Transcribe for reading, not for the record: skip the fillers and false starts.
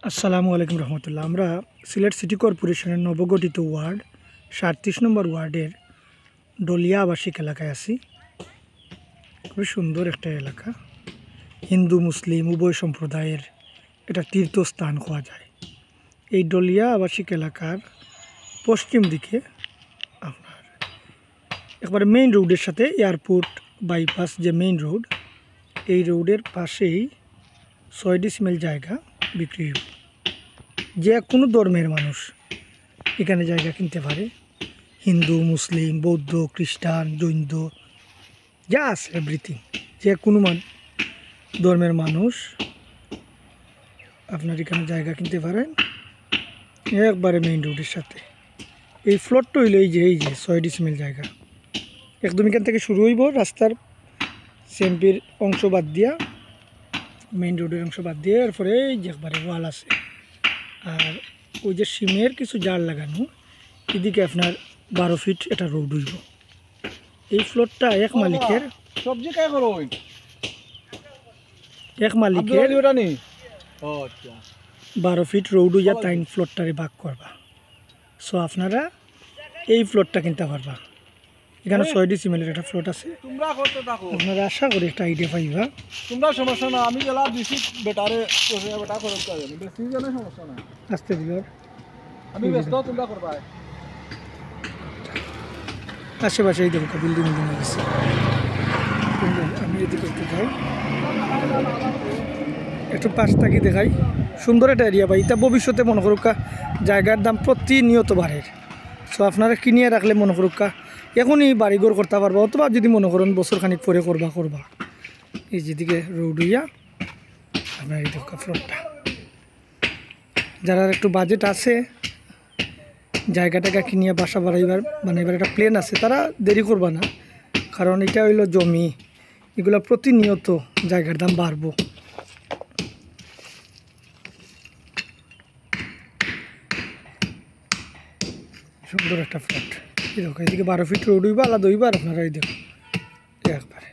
আসসালামু আলাইকুম রহমতুল্লাহ। আমরা সিলেট সিটি কর্পোরেশনের নবগঠিত ওয়ার্ড ৩৭ নম্বর ওয়ার্ডের ডলিয়া আবাসিক এলাকায় আছি। খুবই সুন্দর একটা এলাকা, হিন্দু মুসলিম উভয় সম্প্রদায়ের এটা তীর্থস্থান হওয়া যায়। এই ডলিয়া আবাসিক এলাকার পশ্চিম দিকে আপনার একবারে মেইন রোডের সাথে এয়ারপোর্ট বাইপাস যে মেইন রোড, এই রোডের পাশেই ৬ ডিসিমেল জায়গা বিক্রি হবে। যে কোনো ধর্মের মানুষ এখানে জায়গা কিনতে পারে, হিন্দু মুসলিম বৌদ্ধ খ্রিস্টান জৈন যা আছে এভরিথিং। যে কোনো ধর্মের মানুষ আপনার এখানে জায়গা কিনতে পারেন একবারে মেইন রোডের সাথে। এই ফ্লোরটা হইল এই যে ৬ ডিসিমেল জায়গা, একদম এখান থেকে শুরু হইব রাস্তার সেমপির অংশ বাদ দিয়া, মেইন রোডের অংশ বাদ দিয়ে, এরপরে এই যে একবারে ওয়াল আছে। আর ওই যে সিমের কিছু জার লাগানো, এদিকে আপনার ১২ ফিট এটা রোড হইব। এই ফ্লোরটা এক মালিকের, সবজি কাই করো এক মালিকের ১২ ফিট রোড হইয়া তাই ফ্লোরটারে ভাগ করবা। সো আপনারা এই ফ্লোরটা কিনতে পারবা। এখানে ৬ ডিসিমেলের একটা ফ্লোর আছে। আপনারা আশা করি একটা আইডিয়া পাইবা। তোমরা সমস্যা না, আমি জেলা দিছি বেটারে বেটা খরচ করে আমি বেশি জনে সমস্যা না, আসতে দিল আমি ব্যস্ত, তোমরা করবা। আশেপাশে এই দেখো বিল্ডিং গেছে। আমি এদিকে একটু যাই, একটু পাশ থাকি দেখাই। সুন্দর একটা এরিয়া ভাই, এটা ভবিষ্যতে মনে করুকা জায়গার দাম প্রতিনিয়ত বাড়ে। সো আপনারা কিনিয়ে রাখলে মনে করুকা এখনই বাড়িঘর করতে পারবা, অথবা যদি মনে করেন বছর খানিক পরে করবা। এই যেদিকে রোড হইয়া আপনার এই দেখো ফ্লোরটা, যারা একটু বাজেট আছে জায়গাটাকে কিনিয়া বাসা বানাইবার একটা প্ল্যান আছে, তারা দেরি করবা না। কারণ এটা হইল জমি, এগুলো প্রতিনিয়ত জায়গার দাম বাড়বো। সুন্দর একটা ফ্ল্যাট, এই দেখো এদিকে ১২ ফিট রোড হইবা, আলাদা হইবা। আর আপনারা এই দেখো একবারে